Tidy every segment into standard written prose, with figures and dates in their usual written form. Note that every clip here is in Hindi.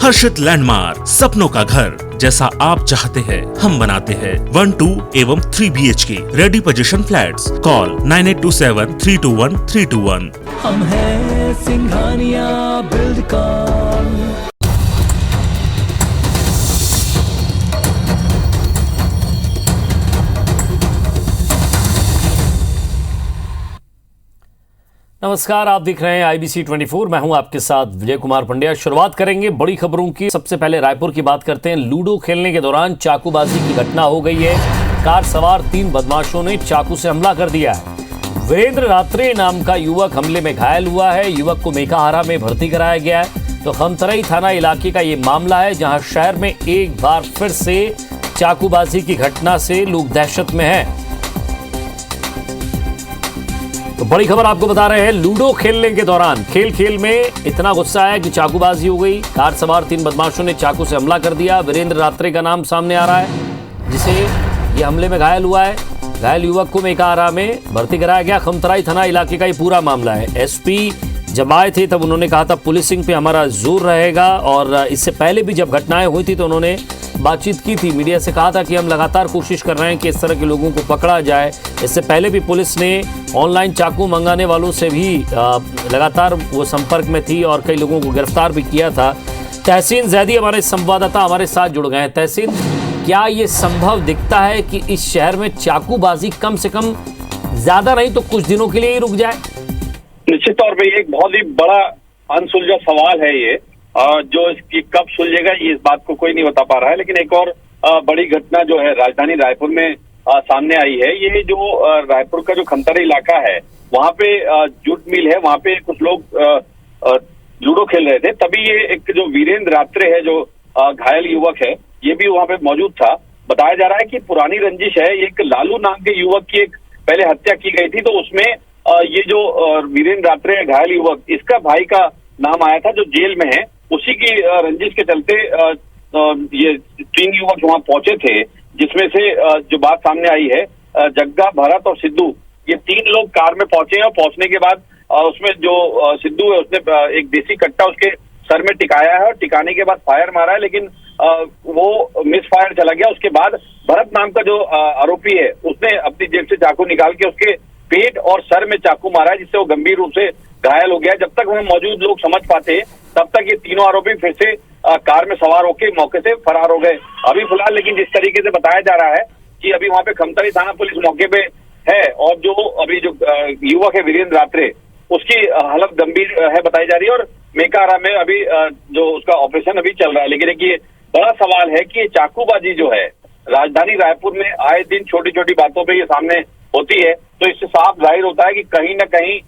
हर्षित लैंडमार्क, सपनों का घर जैसा आप चाहते हैं हम बनाते हैं। 1, 2 एवं 3 BHK ready position flats. Call 9827321321। हम हैं सिंघानिया बिल्डकॉन। नमस्कार, आप देख रहे हैं IBC 24। मैं हूं आपके साथ विजय कुमार पंड्या। शुरुआत करेंगे बड़ी खबरों की। सबसे पहले रायपुर की बात करते हैं। लूडो खेलने के दौरान चाकूबाजी की घटना हो गई है। कार सवार 3 बदमाशों ने चाकू से हमला कर दिया है। वीरेंद्र रात्रे नाम का युवक हमले में घायल हुआ है। युवक को मेकाहारा में भर्ती कराया गया है। तो खमतराई थाना इलाके का ये मामला है, जहां शहर में एक बार फिर से चाकूबाजी की घटना से लोग दहशत में हैं। तो बड़ी खबर आपको बता रहे हैं। लूडो खेलने के दौरान खेल में इतना गुस्सा आया कि चाकूबाजी हो गई। कार सवार 3 बदमाशों ने चाकू से हमला कर दिया। वीरेंद्र रात्रे का नाम सामने आ रहा है, जिसे ये हमले में घायल हुआ है। घायल युवक को मेकाहारा में भर्ती कराया गया। खमतराई थाना इलाके का ये पूरा मामला है। SP जब आए थे तब उन्होंने कहा था पुलिसिंग पे हमारा जोर रहेगा, और इससे पहले भी जब घटनाएं हुई थी तो उन्होंने बातचीत की थी, मीडिया से कहा था कि हम लगातार कोशिश कर रहे हैं कि इस तरह के लोगों को पकड़ा जाए। इससे पहले भी पुलिस ने ऑनलाइन चाकू मंगाने वालों से भी लगातार वो संपर्क में थी और कई लोगों को गिरफ्तार भी किया था। तहसीन जैदी हमारे संवाददाता हमारे साथ जुड़ गए हैं। तहसीन, क्या ये संभव दिखता है कि इस शहर में चाकूबाजी कम से कम ज्यादा नहीं तो कुछ दिनों के लिए ही रुक जाए? निश्चित तौर पे एक बहुत ही बड़ा अनसुलझा सवाल है ये, जो इसकी कब सुलझेगा ये इस बात को कोई नहीं बता पा रहा है। लेकिन एक और बड़ी घटना जो है राजधानी रायपुर में सामने आई है। ये जो रायपुर का जो खमतराई इलाका है, वहाँ पे जूट मिल है, वहाँ पे कुछ लोग लूडो खेल रहे थे। तभी ये एक जो वीरेंद्र रात्रे है, जो घायल युवक है, ये भी वहाँ पे मौजूद था। बताया जा रहा है कि पुरानी रंजिश है। एक लालू नाम के युवक की एक पहले हत्या की गई थी, तो उसमें ये जो वीरेंद्र रात्रे घायल युवक, इसका भाई का नाम आया था जो जेल में है। उसी की रंजिश के चलते ये 3 युवक वहां पहुंचे थे, जिसमें से जो बात सामने आई है, जग्गा, भरत और सिद्धू, ये 3 लोग कार में पहुंचे हैं। और पहुंचने के बाद उसमें जो सिद्धू है, उसने एक देसी कट्टा उसके सर में टिकाया है और टिकाने के बाद फायर मारा है, लेकिन वो मिस फायर चला गया। उसके बाद भरत नाम का जो आरोपी है, उसने अपनी जेब से चाकू निकाल के उसके पेट और सर में चाकू मारा है, जिससे वो गंभीर रूप से घायल हो गया। जब तक वहां मौजूद लोग समझ पाते तब तक ये तीनों आरोपी फिर से कार में सवार होकर मौके से फरार हो गए। अभी फिलहाल लेकिन जिस तरीके से बताया जा रहा है कि अभी वहां पे खमतराई थाना पुलिस मौके पे है, और जो अभी जो युवक है वीरेंद्र रात्रे, उसकी हालत गंभीर है बताई जा रही है। और मेकाहारा में अभी जो उसका ऑपरेशन अभी चल रहा है। लेकिन एक ये बड़ा सवाल है कि ये चाकूबाजी जो है राजधानी रायपुर में आए दिन छोटी छोटी बातों पर ये सामने होती है, तो इससे साफ जाहिर होता है कि कहीं ना कहीं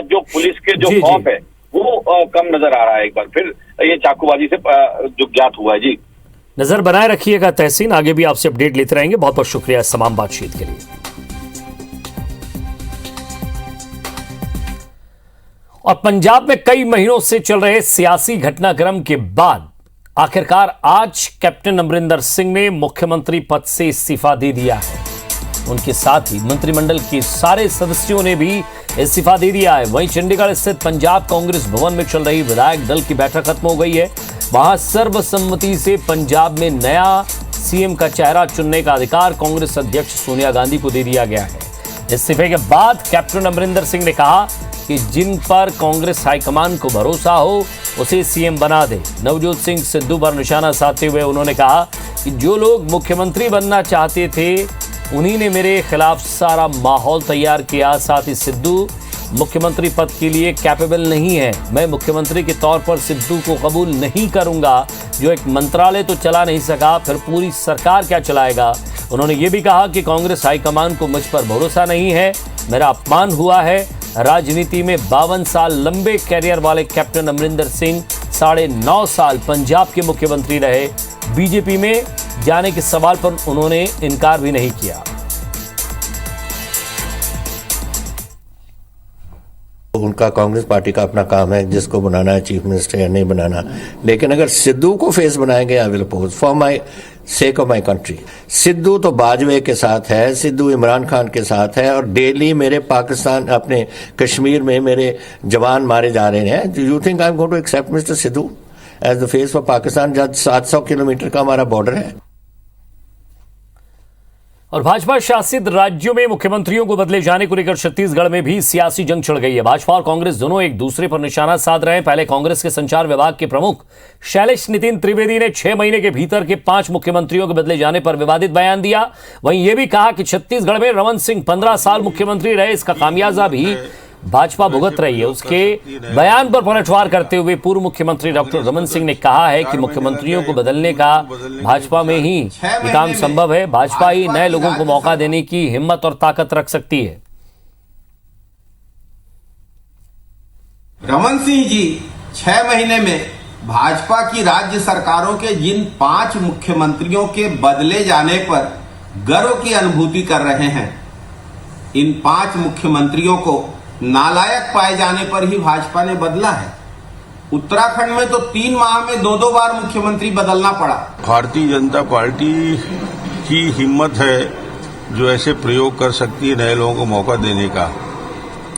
जो पुलिस के जो खौफ है वो कम नजर आ रहा है। एक बार फिर ये चाकूबाजी से जो ज्ञात हुआ है। जी, नजर बनाए रखिएगा तहसीन, आगे भी आपसे अपडेट लेते रहेंगे। बहुत बहुत शुक्रिया इस तमाम बातचीत के लिए। और पंजाब में कई महीनों से चल रहे सियासी घटनाक्रम के बाद आखिरकार आज कैप्टन अमरिंदर सिंह ने मुख्यमंत्री पद से इस्तीफा दे दिया है। उनके साथ ही मंत्रिमंडल के सारे सदस्यों ने भी इस्तीफा दे दिया है। वहीं चंडीगढ़ स्थित पंजाब कांग्रेस भवन में चल रही विधायक दल की बैठक खत्म हो गई है। वहां सर्वसम्मति से पंजाब में नया सीएम का चेहरा चुनने का अधिकार कांग्रेस अध्यक्ष सोनिया गांधी को दे दिया गया है। इस्तीफे के बाद कैप्टन अमरिंदर सिंह ने कहा कि जिन पर कांग्रेस हाईकमान को भरोसा हो उसे सीएम बना दे। नवजोत सिंह सिद्धू पर निशाना साधते हुए उन्होंने कहा कि जो लोग मुख्यमंत्री बनना चाहते थे उन्हीं ने मेरे खिलाफ सारा माहौल तैयार किया। साथ ही सिद्धू मुख्यमंत्री पद के लिए कैपेबल नहीं है। मैं मुख्यमंत्री के तौर पर सिद्धू को कबूल नहीं करूंगा, जो एक मंत्रालय तो चला नहीं सका, फिर पूरी सरकार क्या चलाएगा। उन्होंने ये भी कहा कि कांग्रेस हाईकमान को मुझ पर भरोसा नहीं है, मेरा अपमान हुआ है। राजनीति में 52 साल लंबे कैरियर वाले कैप्टन अमरिंदर सिंह 9.5 साल पंजाब के मुख्यमंत्री रहे। बीजेपी में जाने के सवाल पर उन्होंने इनकार भी नहीं किया। उनका कांग्रेस पार्टी का अपना काम है, जिसको बनाना है चीफ मिनिस्टर या नहीं बनाना। लेकिन अगर सिद्धू को फेस बनाएंगे, I will oppose for my sake of my country. Sidhu तो बाजवे के साथ है, सिद्धू इमरान खान के साथ है, और डेली मेरे पाकिस्तान अपने कश्मीर में मेरे जवान मारे जा रहे हैं। You think I am going to accept mister Sidhu? As the face for Pakistan, जब 700 किलोमीटर का हमारा बॉर्डर है। और भाजपा शासित राज्यों में मुख्यमंत्रियों को बदले जाने को लेकर छत्तीसगढ़ में भी सियासी जंग छिड़ गई है। भाजपा और कांग्रेस दोनों एक दूसरे पर निशाना साध रहे हैं। पहले कांग्रेस के संचार विभाग के प्रमुख शैलेश नितिन त्रिवेदी ने 6 महीने के भीतर के 5 मुख्यमंत्रियों के बदले जाने पर विवादित बयान दिया। वहीं यह भी कहा कि छत्तीसगढ़ में रमन सिंह 15 साल मुख्यमंत्री रहे, इसका खामियाजा भी भाजपा भुगत रही है। उसके बयान पर पलटवार करते हुए पूर्व मुख्यमंत्री डॉक्टर रमन सिंह ने कहा है कि मुख्यमंत्रियों को बदलने का भाजपा में ही ये काम संभव है। भाजपा ही नए लोगों को मौका देने की हिम्मत और ताकत रख सकती है। रमन सिंह जी 6 महीने में भाजपा की राज्य सरकारों के जिन 5 मुख्यमंत्रियों के बदले जाने पर गर्व की अनुभूति कर रहे हैं, इन 5 मुख्यमंत्रियों को नालायक पाए जाने पर ही भाजपा ने बदला है। उत्तराखंड में तो 3 माह में 2-2 बार मुख्यमंत्री बदलना पड़ा। भारतीय जनता पार्टी की हिम्मत है जो ऐसे प्रयोग कर सकती है नए लोगों को मौका देने का।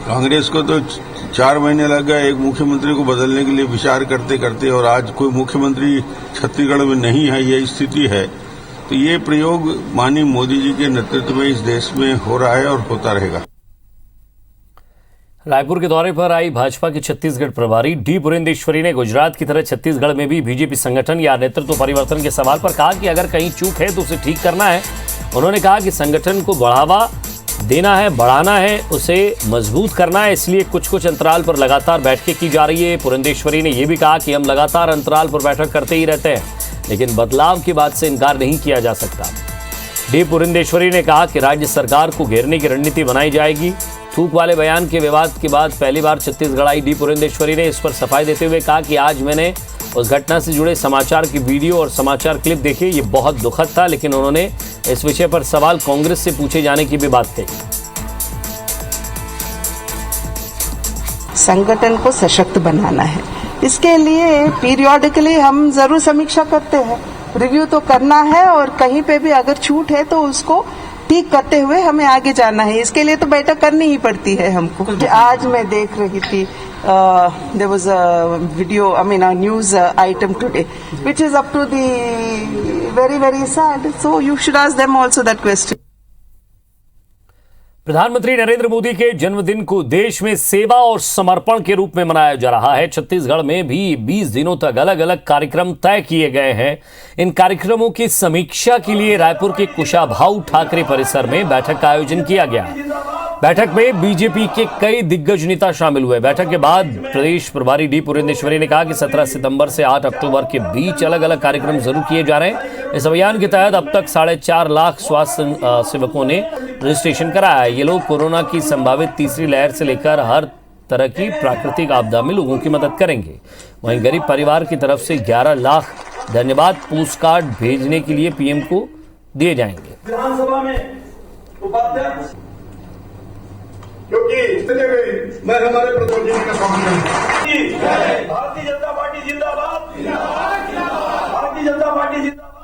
कांग्रेस को तो 4 महीने लग गए एक मुख्यमंत्री को बदलने के लिए विचार करते करते, और आज कोई मुख्यमंत्री छत्तीसगढ़ में नहीं है, यही स्थिति है। तो ये प्रयोग माननीय मोदी जी के नेतृत्व में इस देश में हो रहा है और होता रहेगा। रायपुर के दौरे पर आई भाजपा की छत्तीसगढ़ प्रभारी डी पुरेंदेश्वरी ने गुजरात की तरह छत्तीसगढ़ में भी बीजेपी संगठन या नेतृत्व परिवर्तन के सवाल पर कहा कि अगर कहीं चूक है तो उसे ठीक करना है। उन्होंने कहा कि संगठन को बढ़ावा देना है, बढ़ाना है, उसे मजबूत करना है, इसलिए कुछ अंतराल पर लगातार बैठकें की जा रही है। पुरेंदेश्वरी ने यह भी कहा कि हम लगातार अंतराल पर बैठक करते ही रहते हैं, लेकिन बदलाव की बात से इनकार नहीं किया जा सकता। डी पुरेंदेश्वरी ने कहा कि राज्य सरकार को घेरने की रणनीति बनाई जाएगी। थूक वाले बयान के विवाद के बाद पहली बार छत्तीसगढ़ आई डी पुरेंदेश्वरी ने इस पर सफाई देते हुए कहा कि आज मैंने उस घटना से जुड़े समाचार की वीडियो और समाचार क्लिप देखे, ये बहुत दुखद था, लेकिन उन्होंने इस विषय पर सवाल कांग्रेस से पूछे जाने की भी बात कही। संगठन को सशक्त बनाना है, इसके लिए पीरियोडिकली हम जरूर समीक्षा करते हैं, रिव्यू तो करना है, और कहीं पे भी अगर छूट है तो उसको ठीक करते हुए हमें आगे जाना है। इसके लिए तो बैठक करनी ही पड़ती है हमको। आज मैं देख रही थी there was a video, I mean a news item today which is up to the very very sad, so you should ask them also that question. प्रधानमंत्री नरेंद्र मोदी के जन्मदिन को देश में सेवा और समर्पण के रूप में मनाया जा रहा है। छत्तीसगढ़ में भी 20 दिनों तक अलग अलग कार्यक्रम तय किए गए हैं। इन कार्यक्रमों की समीक्षा के लिए रायपुर के कुशाभाऊ ठाकरे परिसर में बैठक का आयोजन किया गया। बैठक में बीजेपी के कई दिग्गज नेता शामिल हुए। बैठक के बाद प्रदेश प्रभारी डी पुरेंदेश्वरी ने कहा कि 17 सितंबर से 8 अक्टूबर के बीच अलग अलग कार्यक्रम जरूर किए जा रहे हैं। इस अभियान के तहत अब तक 4.5 लाख स्वास्थ्य सेवकों ने रजिस्ट्रेशन कराया है। ये लोग कोरोना की संभावित तीसरी लहर से लेकर हर तरह की प्राकृतिक आपदा में लोगों की मदद करेंगे। वहीं गरीब परिवार की तरफ से 11 लाख धन्यवाद पोस्ट कार्ड भेजने के लिए पीएम को दिए जाएंगे। विधानसभा में उपाध्यक्ष क्योंकि मैं हमारे प्रधानमंत्री का भारतीय जनता पार्टी जिंदाबाद, भारतीय जनता पार्टी जिंदाबाद।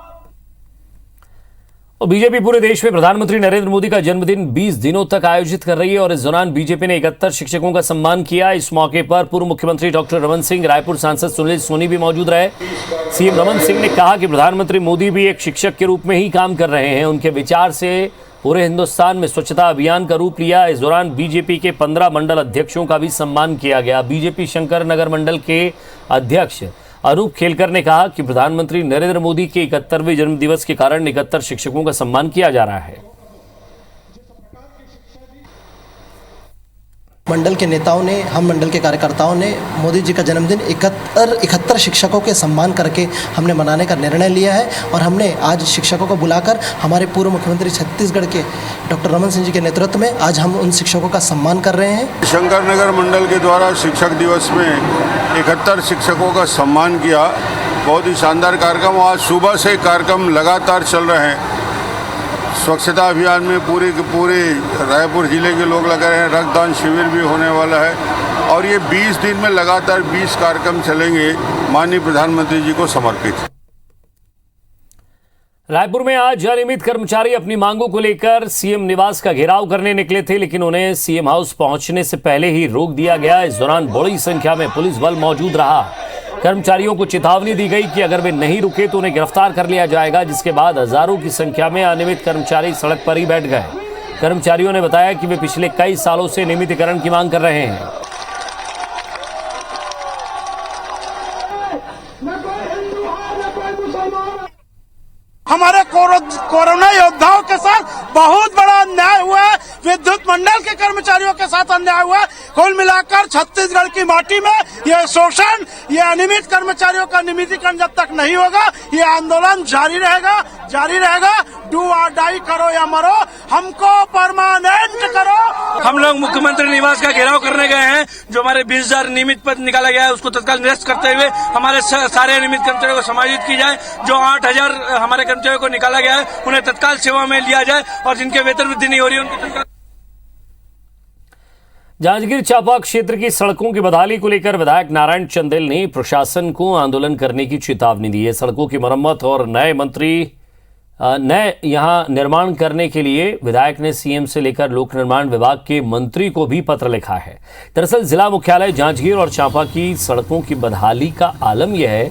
और बीजेपी पूरे देश में प्रधानमंत्री नरेंद्र मोदी का जन्मदिन 20 दिनों तक आयोजित कर रही है और इस दौरान बीजेपी ने 71 शिक्षकों का सम्मान किया। इस मौके पर पूर्व मुख्यमंत्री डॉक्टर रमन सिंह, रायपुर सांसद सुनील सोनी भी मौजूद रहे। सीएम रमन सिंह ने कहा कि प्रधानमंत्री मोदी भी एक शिक्षक के रूप में ही काम कर रहे हैं। उनके विचार से पूरे हिंदुस्तान में स्वच्छता अभियान का रूप लिया। इस दौरान बीजेपी के 15 मंडल अध्यक्षों का भी सम्मान किया गया। बीजेपी शंकर नगर मंडल के अध्यक्ष अनूप खेलकर ने कहा कि प्रधानमंत्री नरेंद्र मोदी के 71वें जन्मदिवस के कारण 71 शिक्षकों का सम्मान किया जा रहा है। मंडल के नेताओं ने, हम मंडल के कार्यकर्ताओं ने मोदी जी का जन्मदिन 71 शिक्षकों के सम्मान करके हमने मनाने का निर्णय लिया है और हमने आज शिक्षकों को बुलाकर हमारे पूर्व मुख्यमंत्री छत्तीसगढ़ के डॉक्टर रमन सिंह जी के नेतृत्व में आज हम उन शिक्षकों का सम्मान कर रहे हैं। शंकर नगर मंडल के द्वारा शिक्षक दिवस में 71 शिक्षकों का सम्मान किया। बहुत ही शानदार कार्यक्रम, आज सुबह से कार्यक्रम लगातार चल रहे हैं। स्वच्छता अभियान में पूरे रायपुर जिले के लोग लगे हैं। रक्तदान शिविर भी होने वाला है और ये 20 दिन में लगातार 20 कार्यक्रम चलेंगे माननीय प्रधानमंत्री जी को समर्पित। रायपुर में आज अनियमित कर्मचारी अपनी मांगों को लेकर सीएम निवास का घेराव करने निकले थे, लेकिन उन्हें सीएम हाउस पहुंचने से पहले ही रोक दिया गया। इस दौरान बड़ी संख्या में पुलिस बल मौजूद रहा। कर्मचारियों को चेतावनी दी गई कि अगर वे नहीं रुके तो उन्हें गिरफ्तार कर लिया जाएगा, जिसके बाद हजारों की संख्या में अनियमित कर्मचारी सड़क पर ही बैठ गए। कर्मचारियों ने बताया कि वे पिछले कई सालों से नियमितीकरण की मांग कर रहे हैं। हमारे कोरोना योद्धाओं के साथ बहुत बड़ा अन्याय हुआ है, विद्युत मंडल के कर्मचारियों के साथ अन्याय हुआ है। कुल मिलाकर छत्तीसगढ़ की माटी में यह शोषण, यह अनियमित कर्मचारियों का नियमितीकरण जब तक नहीं होगा, ये आंदोलन जारी रहेगा। डू और डाई करो या मरो, हमको परमानेंट करो। हम लोग मुख्यमंत्री निवास का घेराव करने गए हैं। जो हमारे 20,000 नियमित पद निकाला गया है उसको तत्काल निरस्त करते हुए हमारे सारे नियमित कर्मचारियों को समायोजित की जाए। जो 8,000 हमारे कर्मचारियों को निकाला गया है उन्हें तत्काल सेवा में लिया जाए और जिनके वेतन वृद्धि नहीं हो रही है उनकी तत्काल। जांजगीर चांपा क्षेत्र की सड़कों की बहाली को लेकर विधायक नारायण चंदेल ने प्रशासन को आंदोलन करने की चेतावनी दी है। सड़कों की मरम्मत और नए यहां निर्माण करने के लिए विधायक ने सीएम से लेकर लोक निर्माण विभाग के मंत्री को भी पत्र लिखा है। दरअसल जिला मुख्यालय जांजगीर और चांपा की सड़कों की बदहाली का आलम यह है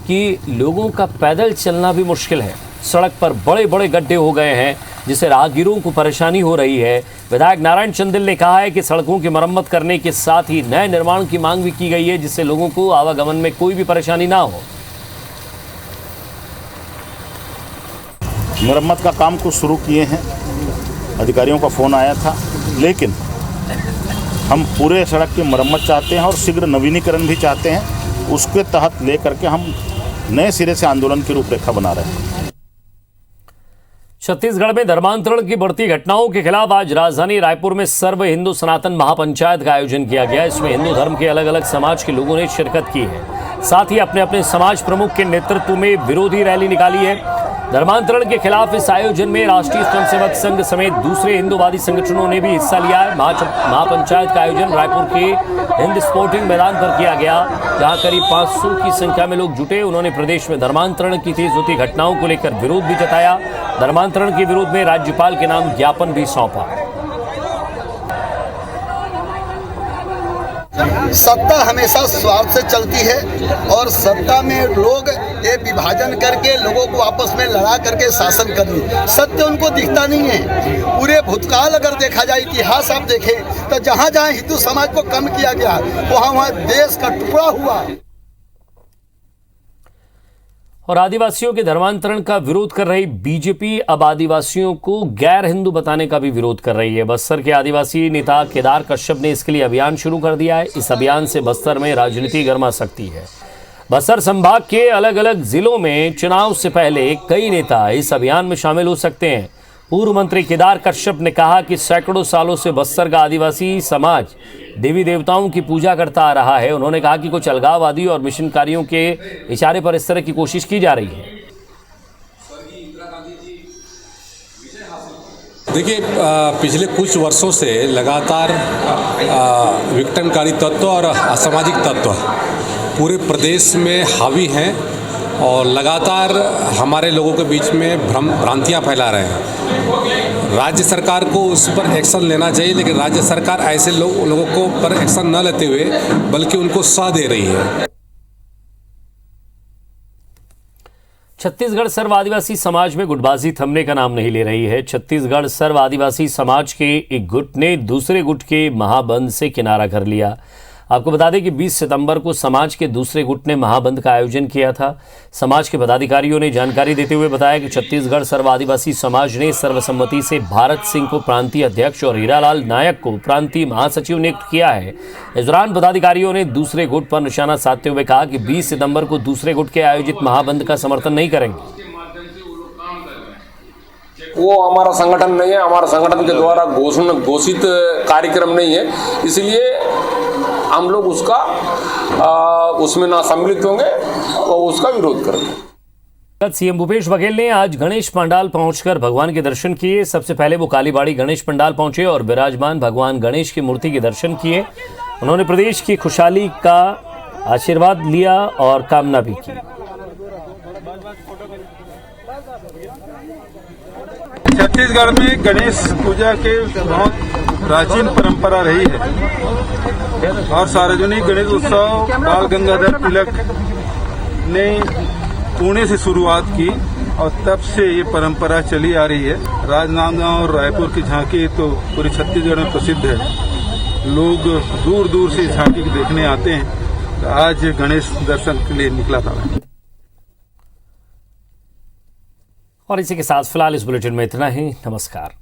कि लोगों का पैदल चलना भी मुश्किल है। सड़क पर बड़े बड़े गड्ढे हो गए हैं जिससे राहगीरों को परेशानी हो रही है। विधायक नारायण चंदेल ने कहा है कि सड़कों की मरम्मत करने के साथ ही नए निर्माण की मांग भी की गई है जिससे लोगों को आवागमन में कोई भी परेशानी ना हो। मरम्मत का काम कुछ शुरू किए हैं, अधिकारियों का फ़ोन आया था, लेकिन हम पूरे सड़क की मरम्मत चाहते हैं और शीघ्र नवीनीकरण भी चाहते हैं। उसके तहत लेकर के हम नए सिरे से आंदोलन की रूपरेखा बना रहे हैं। छत्तीसगढ़ में धर्मांतरण की बढ़ती घटनाओं के खिलाफ आज राजधानी रायपुर में सर्व हिंदू सनातन महापंचायत का आयोजन किया गया। इसमें हिंदू धर्म के अलग अलग समाज के लोगों ने शिरकत की है, साथ ही अपने अपने समाज प्रमुख के नेतृत्व में विरोधी रैली निकाली है। धर्मांतरण के खिलाफ इस आयोजन में राष्ट्रीय स्वयंसेवक संघ समेत दूसरे हिंदूवादी संगठनों ने भी हिस्सा लिया है। महापंचायत का आयोजन रायपुर के हिंद स्पोर्टिंग मैदान पर किया गया, जहां करीब 500 की संख्या में लोग जुटे। उन्होंने प्रदेश में धर्मांतरण की तेज होती घटनाओं को लेकर विरोध भी जताया। धर्मांतरण के विरोध में राज्यपाल के नाम ज्ञापन भी सौंपा। सत्ता हमेशा स्वार्थ से चलती है और सत्ता में लोग ये विभाजन करके लोगों को आपस में लड़ा करके शासन कर रहे। सत्य उनको दिखता नहीं है। पूरे भूतकाल अगर देखा जाए, इतिहास आप देखें तो जहाँ जहाँ हिंदू समाज को कम किया गया वहाँ देश का टुकड़ा हुआ। और आदिवासियों के धर्मांतरण का विरोध कर रही बीजेपी अब आदिवासियों को गैर हिंदू बताने का भी विरोध कर रही है। बस्तर के आदिवासी नेता केदार कश्यप ने इसके लिए अभियान शुरू कर दिया है। इस अभियान से बस्तर में राजनीति गर्मा सकती है। बस्तर संभाग के अलग अलग जिलों में चुनाव से पहले कई नेता इस अभियान में शामिल हो सकते हैं। पूर्व मंत्री केदार कश्यप ने कहा कि सैकड़ों सालों से बस्तर का आदिवासी समाज देवी देवताओं की पूजा करता आ रहा है। उन्होंने कहा कि कुछ अलगाववादी और मिशनकारियों के इशारे पर इस तरह की कोशिश की जा रही है। देखिए, पिछले कुछ वर्षों से लगातार विघटनकारी तत्व और असामाजिक तत्व पूरे प्रदेश में हावी हैं और लगातार हमारे लोगों के बीच में भ्रांतियां फैला रहे हैं। राज्य सरकार को उस पर एक्शन लेना चाहिए, लेकिन राज्य सरकार ऐसे लोगों को पर एक्शन न लेते हुए बल्कि उनको साथ दे रही है। छत्तीसगढ़ सर्व आदिवासी समाज में गुटबाजी थमने का नाम नहीं ले रही है। छत्तीसगढ़ सर्व आदिवासी समाज के एक गुट ने दूसरे गुट के महाबंद से किनारा कर लिया। आपको बता दें कि 20 सितंबर को समाज के दूसरे गुट ने महाबंद का आयोजन किया था। समाज के पदाधिकारियों ने जानकारी देते हुए बताया कि छत्तीसगढ़ सर्व आदिवासी समाज ने सर्वसम्मति से भारत सिंह को प्रांतीय अध्यक्ष और हीरालाल नायक को प्रांतीय महासचिव नियुक्त किया है। इस दौरान पदाधिकारियों ने दूसरे गुट पर निशाना साधते हुए कहा कि 20 सितंबर को दूसरे गुट के आयोजित महाबंद का समर्थन नहीं करेंगे। वो हमारा संगठन नहीं है, हमारा संगठन के द्वारा घोषित कार्यक्रम नहीं है, इसलिए हम लोग उसमें ना सम्मिलित होंगे और उसका विरोध करेंगे। सीएम भूपेश बघेल ने आज गणेश पंडाल पहुंचकर भगवान के दर्शन किए। सबसे पहले वो कालीबाड़ी गणेश पंडाल पहुंचे और विराजमान भगवान गणेश की मूर्ति के दर्शन किए। उन्होंने प्रदेश की खुशहाली का आशीर्वाद लिया और कामना भी की। छत्तीसगढ़ में गणेश पूजा के बहुत प्राचीन परंपरा रही है और सार्वजनिक गणेश उत्सव बाल गंगाधर तिलक ने पुणे से शुरुआत की और तब से ये परंपरा चली आ रही है। राजनांदगांव और रायपुर की झांकी तो पूरे छत्तीसगढ़ में प्रसिद्ध है, लोग दूर दूर से झांकी देखने आते हैं। तो आज गणेश दर्शन के लिए निकला था। और इसी के साथ फिलहाल इस बुलेटिन में इतना ही। नमस्कार।